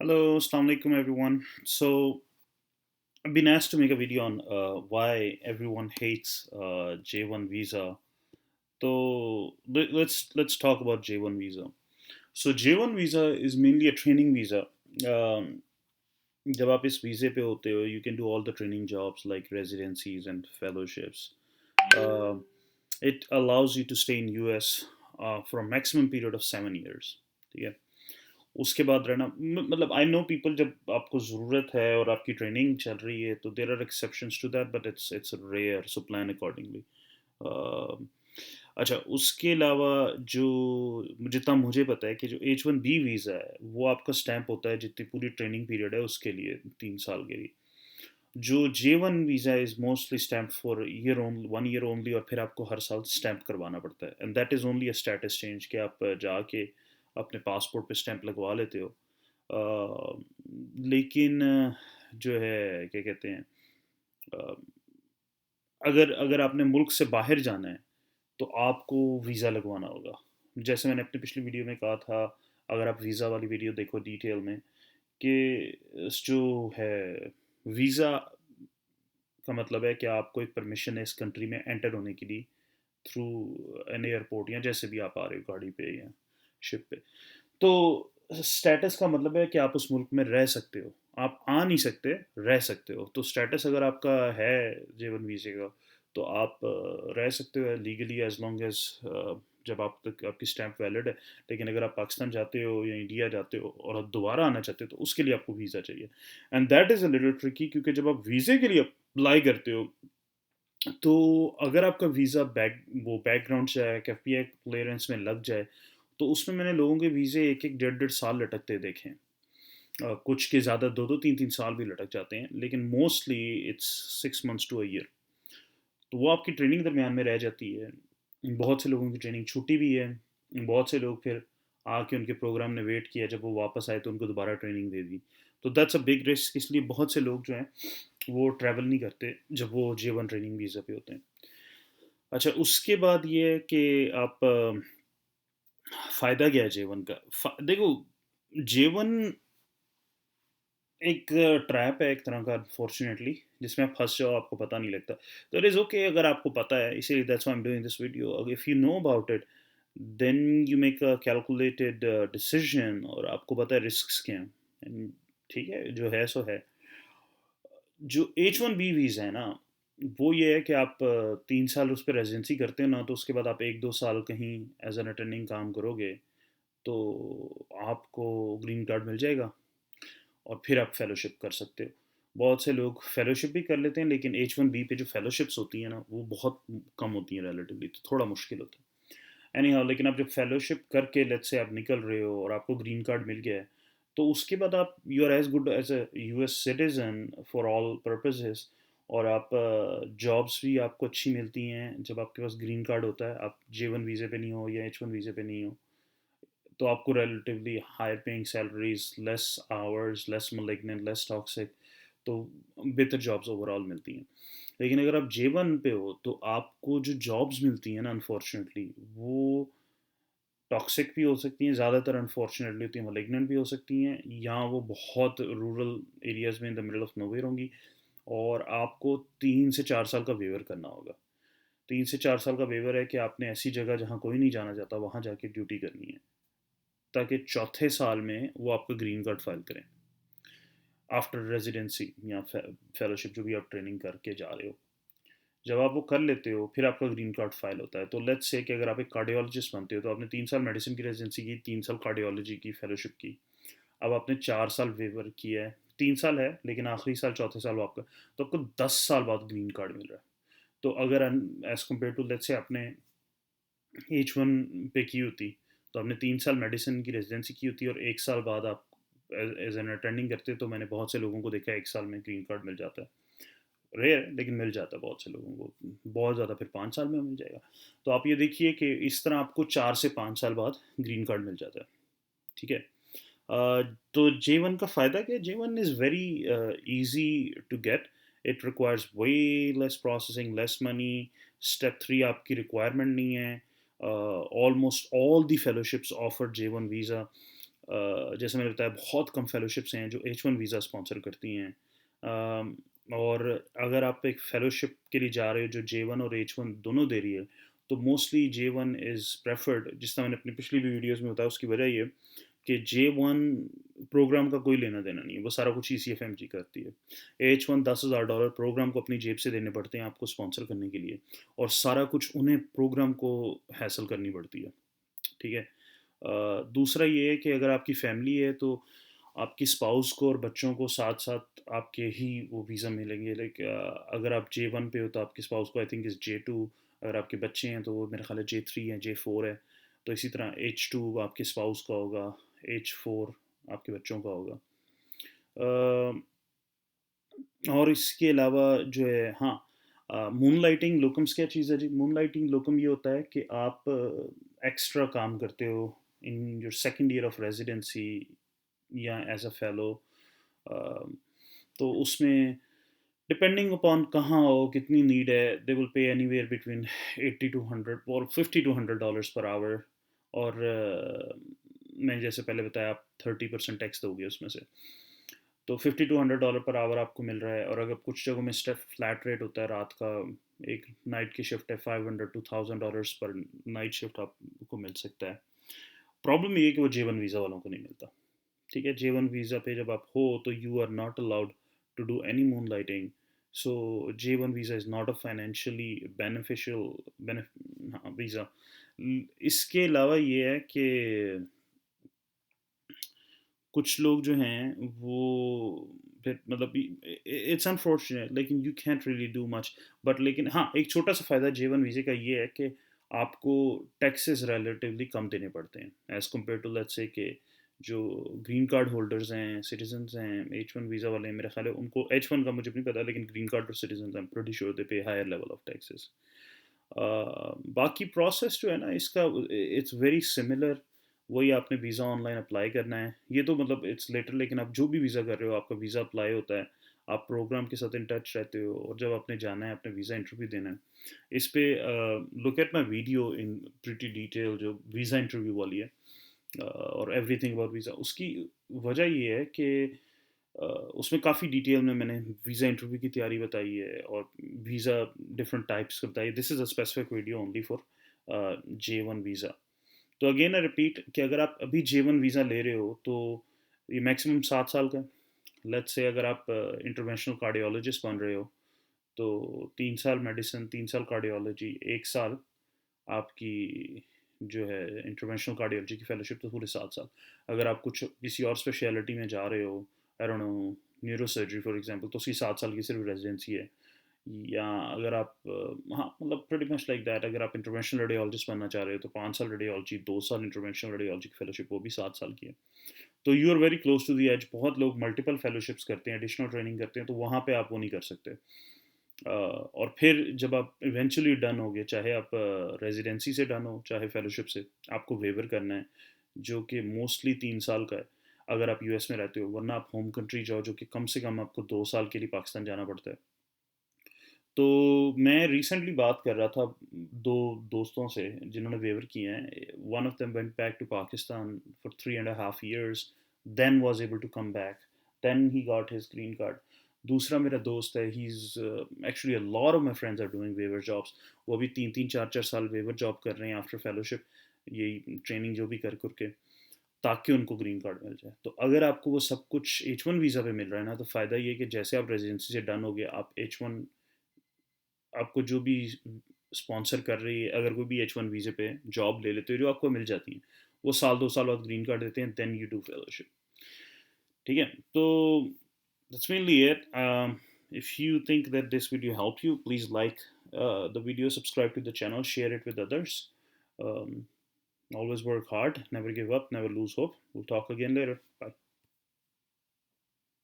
Hello, Assalamu alaikum everyone. So I've been asked to make a video on why everyone hates J1 visa. So let's talk about J1 visa. So J1 visa is mainly a training visa. Um, जब आप इस वीज़े पे होते हो, you can do all the training jobs like residencies and fellowships. Uh, it allows you to stay in US for a maximum period of 7 years. ठीक है. उसके बाद रहना मतलब आई नो पीपल जब आपको ज़रूरत है और आपकी ट्रेनिंग चल रही है तो there are exceptions to that but it's rare so plan accordingly. अच्छा उसके अलावा जो जितना मुझे पता है कि जो H1B वीज़ा है वो आपका स्टैंप होता है जितनी पूरी ट्रेनिंग पीरियड है उसके लिए 3 साल के लिए। जो J1 visa is mostly stamp for year only 1 year only और फिर आपको हर साल स्टैंप करवाना पड़ता है and that is only a status change कि आप जाके अपने पासपोर्ट पे स्टैंप लगवा लेते हो। लेकिन जो है क्या कहते हैं अ, अगर अगर आपने मुल्क से बाहर जाना है तो आपको वीज़ा लगवाना होगा। जैसे मैंने अपनी पिछली वीडियो में कहा था, अगर आप वीज़ा वाली वीडियो देखो डिटेल में कि जो है वीज़ा का मतलब है कि आपको एक परमिशन है इस कंट्री में एंटर होने के लिए थ्रू एन एयरपोर्ट या जैसे भी आप आ रहे हो गाड़ी पे या शिप पे। तो स्टेटस का मतलब है कि आप उस मुल्क में रह सकते हो। आप आ नहीं सकते, रह सकते हो। तो स्टेटस अगर आपका है J1 वीज़े का, तो आप रह सकते हो लीगली एज़ लॉन्ग एज़ जब आप तक आपकी स्टैम्प वैलिड है। लेकिन अगर आप पाकिस्तान जाते हो या इंडिया जाते हो और आप दोबारा आना चाहते हो, तो उसके लिए आपको वीज़ा चाहिए। And that is a little tricky क्योंकि जब आप वीज़े के लिए अप्लाई करते हो, तो अगर आपका वीज़ा वो बैकग्राउंड चेक, एफपीआई क्लियरेंस में लग जाए, तो उसमें मैंने लोगों के वीज़े 1-1, डेढ़-डेढ़ साल लटकते देखे हैं। कुछ के ज़्यादा 2-2, 3-3 साल भी लटक जाते हैं, लेकिन mostly it's 6 months to a year. तो वो आपकी ट्रेनिंग दरमियान में रह जाती है। बहुत से लोगों की ट्रेनिंग छूटी भी है। बहुत से लोग फिर आके उनके प्रोग्राम ने वेट किया, जब वो वापस आए तो उनको दोबारा ट्रेनिंग दे दी। तो दैट्स अ बिग रिस्क, इसलिए बहुत से लोग जो हैं, वो ट्रैवल नहीं करते जब वो J1 ट्रेनिंग वीज़ा पे होते हैं। अच्छा उसके बाद ये है कि आप फ़ायदा क्या है J1 का? देखो J1 एक ट्रैप है एक तरह का अनफॉर्चुनेटली जिसमें आप फँस जाओ आपको पता नहीं लगता। तो इट इज़ ओके अगर आपको पता है इसीलिए that's why I am doing this video. If you know about it then you make a calculated decision और आपको पता है रिस्क्स क्या हैं। एंड ठीक है, जो है सो है। जो H1B वीज़ा है ना, वो ये है कि आप 3 साल उस पे रेज़िडेंसी करते हो ना, तो उसके बाद आप 1-2 साल कहीं एज़ एन अटेंडिंग काम करोगे, तो आपको ग्रीन कार्ड मिल जाएगा और फिर आप फेलोशिप कर सकते हो। बहुत से लोग फेलोशिप भी कर लेते हैं, लेकिन H1B पे जो फेलोशिप्स होती हैं ना, वो बहुत कम होती हैं रिलेटिवली, तो थोड़ा मुश्किल होता है। एनी हाउ लेकिन आप जब फेलोशिप करके लेट्स से आप निकल रहे हो और आपको ग्रीन कार्ड मिल गया है, तो उसके बाद आप you are as good as a US citizen for all purposes. और आप जॉब्स भी आपको अच्छी मिलती हैं जब आपके पास ग्रीन कार्ड होता है, आप J1 वीज़े पे नहीं हो या H1 वीज़े पे नहीं हो, तो आपको relatively higher paying salaries, less hours, less malignant, less toxic, तो बेहतर जॉब्स ओवरऑल मिलती हैं। लेकिन अगर आप J1 पे हो तो आपको जो जॉब्स मिलती हैं ना अनफॉर्चुनेटली वो टॉक्सिक भी हो सकती हैं, ज़्यादातर अनफॉर्चुनेटली होती हैं malignant भी हो सकती हैं, या वो बहुत रूरल एरियाज़ में in the middle of nowhere होंगी। और आपको 3 से 4 साल का वेवर करना होगा। 3 से 4 साल का वेवर है कि आपने ऐसी जगह जहाँ कोई नहीं जाना चाहता वहाँ जाके ड्यूटी करनी है, ताकि चौथे साल में वो आपका ग्रीन कार्ड फाइल करें आफ्टर रेजिडेंसी या फेलोशिप जो भी आप ट्रेनिंग करके जा रहे हो। जब आप वो कर लेते हो फिर आपका ग्रीन कार्ड फाइल होता है। तो लेट्स से कि अगर आप एक कार्डियोलॉजिस्ट बनते हो तो आपने 3 साल मेडिसिन की रेजिडेंसी की, 3 साल कार्डियोलॉजी की फेलोशिप की, अब आपने 4 साल वेवर किया है, 3 साल है लेकिन आखिरी साल चौथे साल वो आपका, तो आपको 10 साल बाद ग्रीन कार्ड मिल रहा है। तो अगर as compare to let's say आपने H1 पे की होती, तो आपने 3 साल मेडिसिन की रेजिडेंसी की होती और 1 साल बाद आप एज एन अटेंडिंग करते, तो मैंने बहुत से लोगों को देखा 1 साल में ग्रीन कार्ड मिल जाता है। रेयर लेकिन मिल जाता है बहुत से लोगों को, बहुत ज़्यादा फिर 5 साल में मिल जाएगा। तो आप ये देखिए कि इस तरह आपको 4 से 5 साल बाद ग्रीन कार्ड मिल जाता है। ठीक है। तो J1 का फ़ायदा क्या है? J1 is very easy to get. It requires way less processing, less money. Step 3 आपकी रिक्वायरमेंट नहीं है। Almost all the fellowships offer J1 visa. जैसे मैंने बताया बहुत कम फेलोशिप्स हैं जो H1 वीज़ा स्पॉन्सर करती हैं। और अगर आप एक फेलोशिप के लिए जा रहे हो जो J1 और H1 दोनों दे रही है, तो मोस्टली J1 इज़ प्रेफर्ड, जिस तरह मैंने अपनी पिछली भी वीडियोज़ में बताया। उसकी वजह ये कि J1 प्रोग्राम का कोई लेना देना नहीं है, वो सारा कुछ ECFMG करती है। H1 $10,000 प्रोग्राम को अपनी जेब से देने पड़ते हैं आपको स्पॉन्सर करने के लिए, और सारा कुछ उन्हें प्रोग्राम को हैसल करनी पड़ती है। ठीक है। दूसरा ये है कि अगर आपकी फैमिली है तो आपकी स्पाउस को और बच्चों को साथ साथ आपके ही वो वीज़ा मिलेंगे। लाइक अगर आप J1 पे हो तो आपकी स्पाउस को आई थिंक इज़ J2, अगर आपके बच्चे हैं तो वो मेरा ख्याल है J3 है, J4 है। तो इसी तरह H2 आपके स्पाउस का होगा, H4 आपके बच्चों का होगा। और इसके अलावा जो है, हाँ, मून लाइटिंग लोकम्स क्या चीज़ है जी? मून लाइटिंग लोकम ये होता है कि आप एक्स्ट्रा काम करते हो in your second year of residency या एज अ फेलो। तो उसमें डिपेंडिंग अपॉन कहाँ हो, कितनी नीड है, they will pay anywhere between 80 to 100 और $50 to 100 पर आवर। और मैं जैसे पहले बताया, आप 30% टैक्स दोगे उसमें से, तो $50 to 100 पर आवर आपको मिल रहा है। और अगर कुछ जगहों में स्टेप फ्लैट रेट होता है रात का, एक नाइट की शिफ्ट है, $500 to 1,000 पर नाइट शिफ्ट आपको मिल सकता है। प्रॉब्लम ये है कि वो J1 वीज़ा वालों को नहीं मिलता। ठीक है, J1 वीज़ा पे जब आप हो तो you are not allowed to do any moonlighting. So J1 visa is not a financially beneficial visa. इसके अलावा ये है कि कुछ लोग जो हैं वो फिर मतलब इट्स अनफॉर्चुनेट, लेकिन you can't really do much. But लेकिन हाँ, एक छोटा सा फ़ायदा J1 वीज़े का ये है कि आपको टैक्सेस रिलेटिवली कम देने पड़ते हैं as compare to let's say कि जो ग्रीन कार्ड होल्डर्स हैं, सिटीजन्स हैं, H1 वीज़ा वाले हैं, मेरा ख्याल है उनको H1 का मुझे नहीं पता, लेकिन ग्रीन कार्ड और citizens I am pretty sure they पे हायर लेवल ऑफ टैक्सेस। बाकी प्रोसेस जो है ना इसका, इट्स वेरी सिमिलर। वही आपने वीज़ा ऑनलाइन अप्लाई करना है, ये तो मतलब इट्स लेटर। लेकिन आप जो भी वीज़ा कर रहे हो, आपका वीज़ा अप्लाई होता है, आप प्रोग्राम के साथ इन टच रहते हो, और जब आपने जाना है अपने वीज़ा इंटरव्यू देना है, इस पे look at my video in pretty detail जो वीज़ा इंटरव्यू वाली है, और एवरीथिंग अबाउट वीज़ा। उसकी वजह ये है कि उसमें काफ़ी डिटेल में मैंने वीज़ा इंटरव्यू की तैयारी बताई है, और वीज़ा डिफरेंट टाइप्स का बताई है। This is a specific video only for J1 visa. तो अगेन आई रिपीट कि अगर आप अभी J1 वीज़ा ले रहे हो तो ये मैक्सिमम 7 साल का है। लेट्स से अगर आप इंटरवेंशनल कार्डियोलॉजिस्ट बन रहे हो तो 3 साल मेडिसिन, 3 साल कार्डियोलॉजी, 1 साल आपकी जो है इंटरवेंशनल कार्डियोलॉजी की फेलोशिप, तो पूरे 7 साल। अगर आप कुछ किसी और स्पेशलिटी में जा रहे हो, I don't know, neuro surgery for example, तो उसकी 7 साल की सिर्फ रेजिडेंसी है। या अगर आप हाँ, मतलब प्रीटी मच लाइक दैट, अगर आप इंटरवेंशनल रेडियोलॉजिस्ट बनना चाह रहे हो तो 5 साल रेडियोलॉजी, 2 साल इंटरवेंशनल रेडियोलॉजी की फेलोशिप, वो भी 7 साल की है। तो you are very close to the age. बहुत लोग मल्टीपल फेलोशिप्स करते हैं, एडिशनल ट्रेनिंग करते हैं, तो वहाँ पे आप वो नहीं कर सकते। और फिर जब आप इवेंचुअली डन होगे, चाहे आप रेजिडेंसी से डन हो चाहे फेलोशिप से, आपको वेवर करना है जो कि मोस्टली 3 साल का है अगर आप यूएस में रहते हो। वरना आप होम कंट्री जाओ, जो कि कम से कम आपको 2 साल के लिए पाकिस्तान जाना पड़ता है। तो मैं रिसेंटली बात कर रहा था दो दोस्तों से जिन्होंने वेवर किए हैं। One of them went back to Pakistan for 3.5 years, then was able to come back, then he got his green card. दूसरा मेरा दोस्त है, he is actually, a lot of my friends are doing waiver jobs. वो अभी 3-3 4-4 साल waiver job कर रहे हैं आफ्टर फेलोशिप, यही ट्रेनिंग जो भी कर करके, ताकि उनको ग्रीन कार्ड मिल जाए। तो अगर आपको वो सब कुछ H1 वीज़ा पे मिल रहा है ना, तो फ़ायदा ये है कि जैसे आप रेजिडेंसी से डन हो गए, आप H1, आपको जो भी स्पॉन्सर कर रही है, अगर कोई भी H1 वीज़े पे जॉब ले लेते हो जो आपको मिल जाती है, वो साल 2 साल बाद ग्रीन कार्ड देते हैं, देन यू डू फेलोशिप। ठीक है, तो that's mainly it. If you think that this video helped you, please like the video, subscribe to the channel, share it with others. um, Always work hard, never give up, never lose hope. We'll talk again later. Bye.